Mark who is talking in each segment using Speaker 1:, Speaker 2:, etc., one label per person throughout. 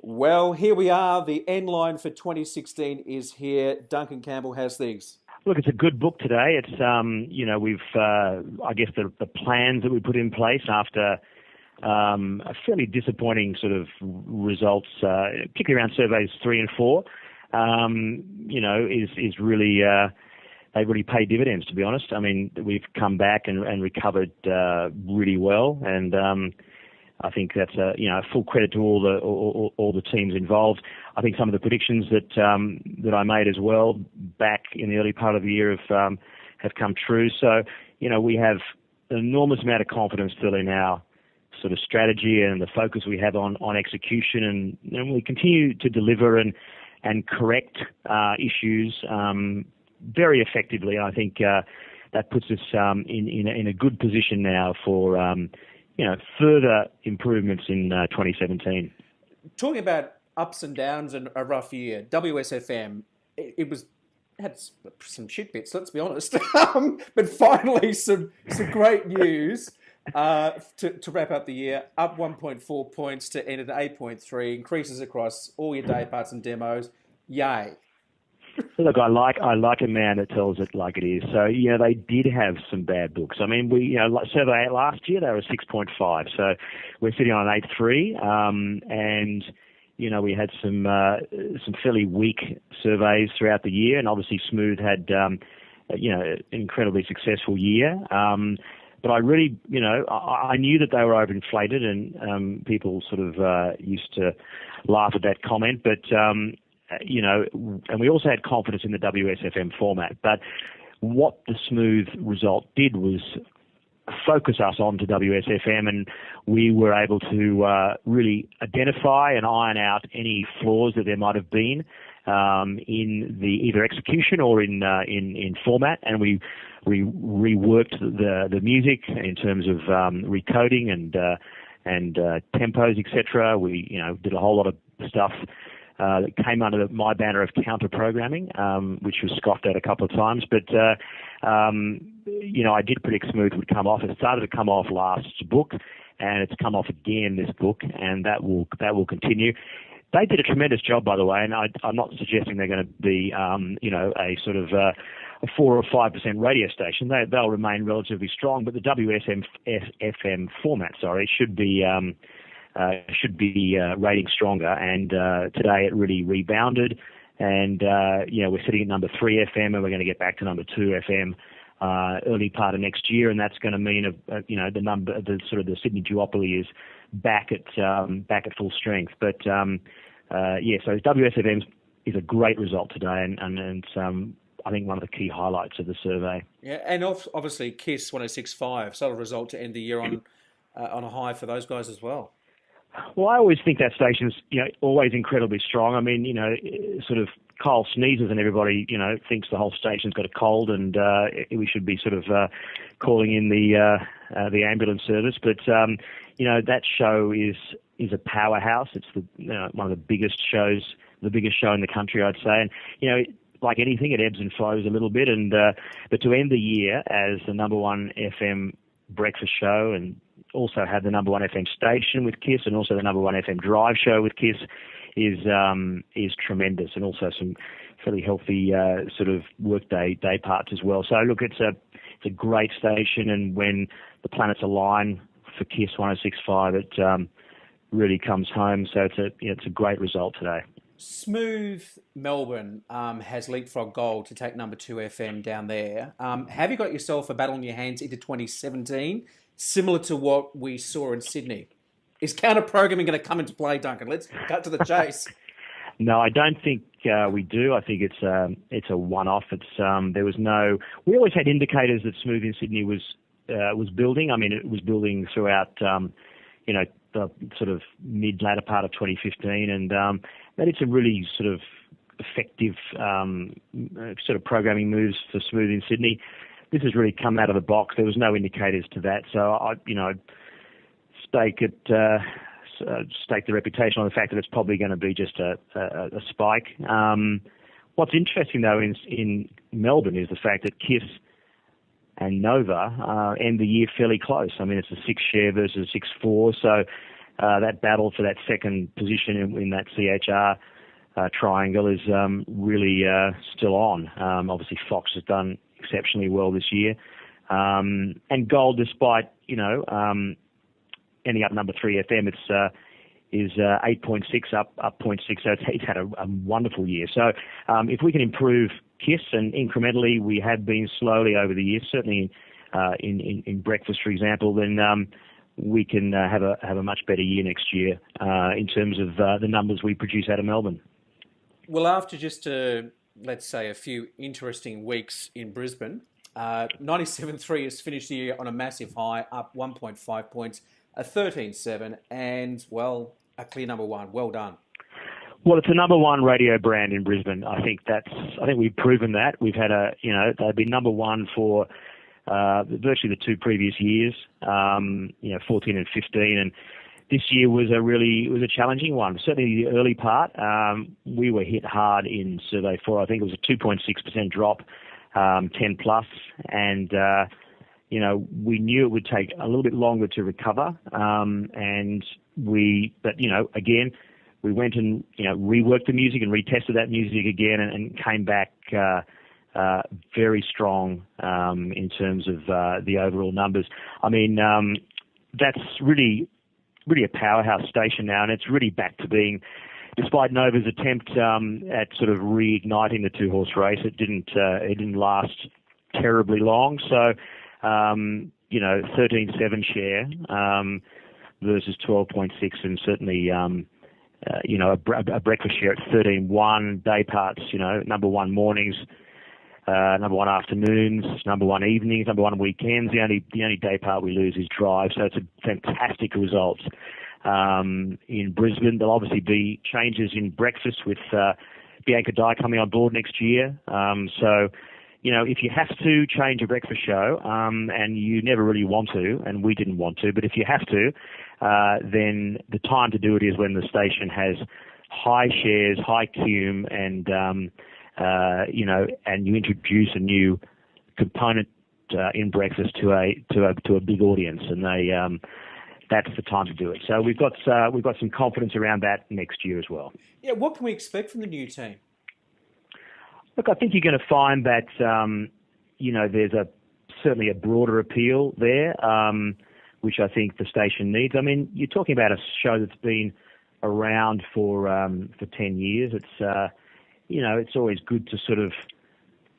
Speaker 1: Well, here we are. The end line for 2016 is here. Duncan Campbell has these.
Speaker 2: Look, it's a good book today. It's, we've, I guess the plans that we put in place after a fairly disappointing sort of results, particularly around surveys 3 and 4, is really, they really pay dividends, to be honest. I mean, we've come back and recovered really well, and I think that's a full credit to all the teams involved. I think some of the predictions that I made as well back in the early part of the year have come true. So we have an enormous amount of confidence still in our sort of strategy and the focus we have on execution, and we continue to deliver and correct issues very effectively. I think that puts us in a good position now for further improvements in 2017.
Speaker 1: Talking about ups and downs and a rough year, WSFM, it had some shit bits, let's be honest. But finally, some great news to wrap up the year. Up 1.4 points to end at 8.3, increases across all your day parts and demos. Yay.
Speaker 2: Look, I like a man that tells it like it is. So, they did have some bad books. I mean, survey last year, they were 6.5. So we're sitting on an 8.3. And, we had some fairly weak surveys throughout the year. And obviously Smooth had, an incredibly successful year. But I really, I knew that they were overinflated, and people sort of used to laugh at that comment. But, and we also had confidence in the WSFM format. But what the Smooth result did was focus us onto WSFM, and we were able to really identify and iron out any flaws that there might have been in the either execution or in format, and we reworked the music in terms of recoding and tempos, etc. We did a whole lot of stuff that came under my banner of counter-programming, which was scoffed at a couple of times. But, I did predict Smooth would come off. It started to come off last book, and it's come off again this book, and that will continue. They did a tremendous job, by the way, and I'm not suggesting they're going to be, a sort of a 4 or 5% radio station. They'll remain relatively strong, but the WSFM format, should be rating stronger, and today it really rebounded, and we're sitting at number 3 FM, and we're going to get back to number 2 FM early part of next year, and that's going to mean the Sydney duopoly is back at full strength. But so WSFM is a great result today, and it's I think one of the key highlights of the survey.
Speaker 1: Yeah, and obviously Kiss 106.5, solid result to end the year on a high for those guys as well.
Speaker 2: Well, I always think that station's, always incredibly strong. I mean, sort of Kyle sneezes and everybody, thinks the whole station's got a cold, and we should be sort of calling in the ambulance service. But that show is a powerhouse. It's one of the biggest shows, the biggest show in the country, I'd say. And like anything, it ebbs and flows a little bit. And but to end the year as the number 1 FM breakfast show, and also have the number 1 FM station with Kiss, and also the number 1 FM drive show with Kiss, is tremendous, and also some fairly healthy sort of workday day parts as well. So look, it's a great station, and when the planets align for Kiss 106.5, it really comes home. So it's a great result today.
Speaker 1: Smooth Melbourne has leapfrog gold to take number 2 FM down there. Have you got yourself a battle in your hands into 2017, similar to what we saw in Sydney? Is counter-programming going to come into play, Duncan? Let's cut to the chase.
Speaker 2: No, I don't think we do. I think it's a one-off. There was no. We always had indicators that Smooth in Sydney was building. I mean, it was building throughout, the sort of latter part of 2015, and they did some really sort of effective sort of programming moves for Smooth in Sydney. This has really come out of the box. There was no indicators to that, so I stake the reputation on the fact that it's probably going to be just a spike. What's interesting though in Melbourne is the fact that Kiss and Nova end the year fairly close. I mean, it's a 6 share versus 6-4, so that battle for that second position in that CHR triangle is really still on. Obviously, Fox has done exceptionally well this year, and Gold, despite ending up number 3 FM, is 8.6 up 0.6. So it's had a wonderful year. So if we can improve KISS, and incrementally we have been slowly over the years, certainly in breakfast, for example, then we can have a much better year next year in terms of the numbers we produce out of Melbourne.
Speaker 1: Well, after just, let's say, a few interesting weeks in Brisbane, 97.3 has finished the year on a massive high, up 1.5 points, a 13.7, and, well, a clear number 1. Well done.
Speaker 2: Well, it's a number 1 radio brand in Brisbane. I think we've proven that. We've had they've been number 1 for virtually the 2 previous years, 14 and 15, and this year was a challenging one. Certainly the early part, we were hit hard in Survey 4. I think it was a 2.6% drop, 10 plus, and we knew it would take a little bit longer to recover, but again, we went and reworked the music and retested that music again, and came back very strong in terms of the overall numbers. I mean, that's really a powerhouse station now, and it's really back to being, despite Nova's attempt at sort of reigniting the 2-horse race, it didn't last terribly long. So 13.7 share versus 12.6, and certainly a breakfast share at 13.1, day parts, number 1 mornings, number 1 afternoons, number 1 evenings, number 1 weekends. The only day part we lose is drive. So it's a fantastic result in Brisbane. There'll obviously be changes in breakfast with Bianca Dye coming on board next year. So if you have to change a breakfast show, and you never really want to, and we didn't want to, but if you have to, then the time to do it is when the station has high shares, high cume, and and you introduce a new component in breakfast to a big audience, and that's the time to do it. So we've got some confidence around that next year as well.
Speaker 1: Yeah, what can we expect from the new team?
Speaker 2: Look, I think you're going to find that there's certainly a broader appeal there, which I think the station needs. I mean, you're talking about a show that's been around for 10 years. It's it's always good to sort of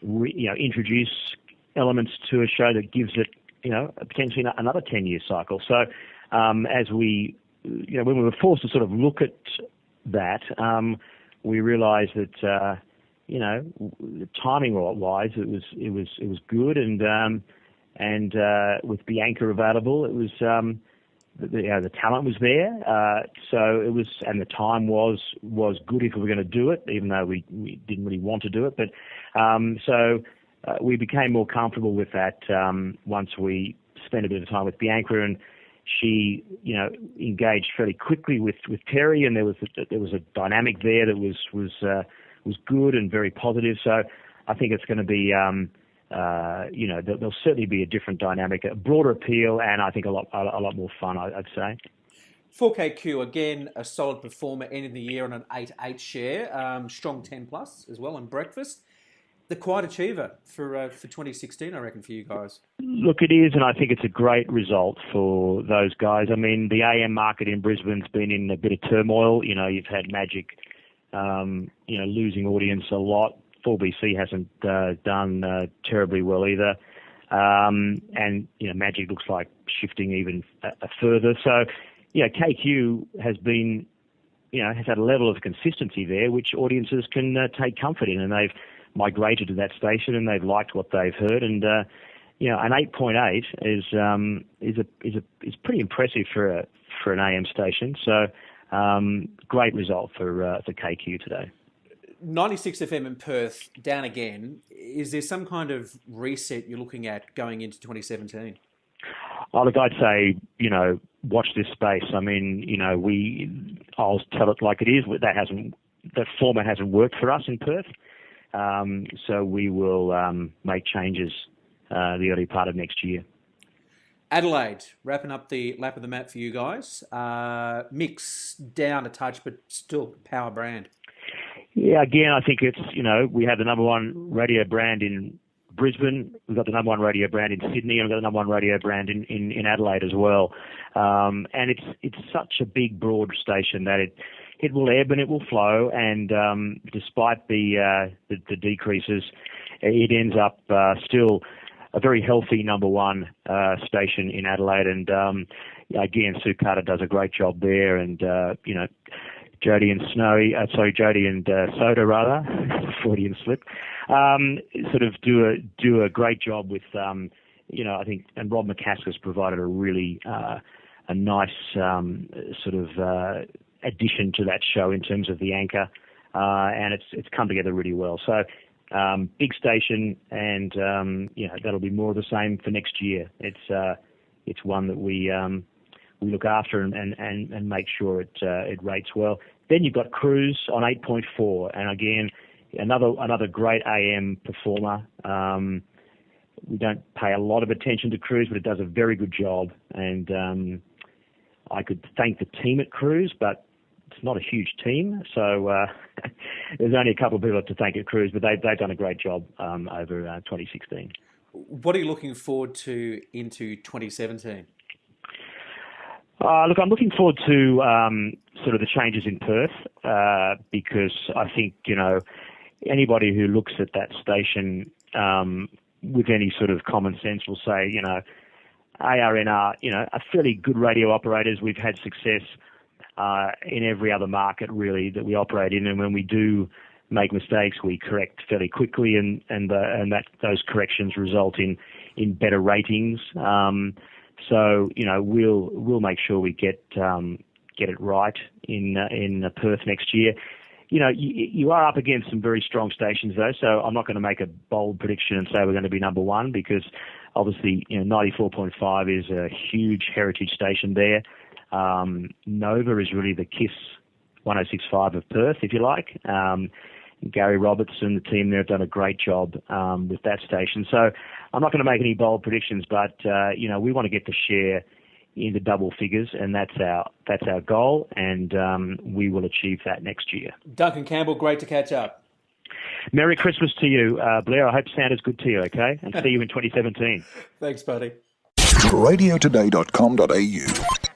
Speaker 2: introduce elements to a show that gives it potentially another 10-year cycle. So as when we were forced to sort of look at that, we realised that timing wise it was good, and with Bianca available, it was the talent was there, so it was, and the time was good if we were going to do it, even though we didn't really want to do it. But so we became more comfortable with that once we spent a bit of time with Bianca, and she engaged fairly quickly with Terry, and there was a dynamic there that was good and very positive. So I think it's going to be there'll certainly be a different dynamic, a broader appeal, and I think a lot more fun, I'd say.
Speaker 1: 4KQ, again, a solid performer, ending the year on an 8.8 share, strong 10 plus as well in breakfast. The quiet achiever for 2016, I reckon, for you guys.
Speaker 2: Look, it is, and I think it's a great result for those guys. I mean, the AM market in Brisbane's been in a bit of turmoil. You've had Magic, losing audience a lot. 4BC hasn't done terribly well either, and Magic looks like shifting even further. So, KQ has been, has had a level of consistency there, which audiences can take comfort in, and they've migrated to that station, and they've liked what they've heard. And an 8.8 is pretty impressive for an AM station. So, great result for KQ today.
Speaker 1: 96 FM in Perth, down again. Is there some kind of reset you're looking at going into 2017?
Speaker 2: Oh, look, I'd say, watch this space. I mean, I'll tell it like it is. That format hasn't worked for us in Perth. So we will make changes the early part of next year.
Speaker 1: Adelaide, wrapping up the lap of the map for you guys. Mix down a touch, but still power brand.
Speaker 2: Yeah, again, I think it's, we have the number one radio brand in Brisbane. We've got the number one radio brand in Sydney, and we've got the number one radio brand in Adelaide as well. And it's such a big, broad station that it will ebb and it will flow. And despite the decreases, it ends up still a very healthy number one station in Adelaide. And again, Sue Carter does a great job there. And Jody and Soda rather, Freudian slip, sort of do a great job with, I think, and Rob McCaskill's provided a really a nice sort of addition to that show in terms of the anchor, and it's come together really well. So big station, and that'll be more of the same for next year. It's one that we look after and make sure it rates well. Then you've got Cruise on 8.4, and again, another great AM performer. We don't pay a lot of attention to Cruise, but it does a very good job. And I could thank the team at Cruise, but it's not a huge team, so there's only a couple of people to thank at Cruise, but they've done a great job over 2016.
Speaker 1: What are you looking forward to into 2017?
Speaker 2: Look, I'm looking forward to sort of the changes in Perth because I think, anybody who looks at that station with any sort of common sense will say, ARN are, are fairly good radio operators. We've had success in every other market, really, that we operate in. And when we do make mistakes, we correct fairly quickly, and those corrections result in better ratings. So we'll make sure we get it right in Perth next year. You are up against some very strong stations though, so I'm not going to make a bold prediction and say we're going to be number one, because obviously 94.5 is a huge heritage station there. Nova is really the KISS 106.5 of Perth, if you like. Gary Roberts and the team there have done a great job with that station. So I'm not going to make any bold predictions, but we want to get the share into double figures, and that's our goal, and we will achieve that next year.
Speaker 1: Duncan Campbell, great to catch up.
Speaker 2: Merry Christmas to you, Blair. I hope sound is good to you, okay? And see you in 2017.
Speaker 1: Thanks, buddy.
Speaker 3: radiotoday.com.au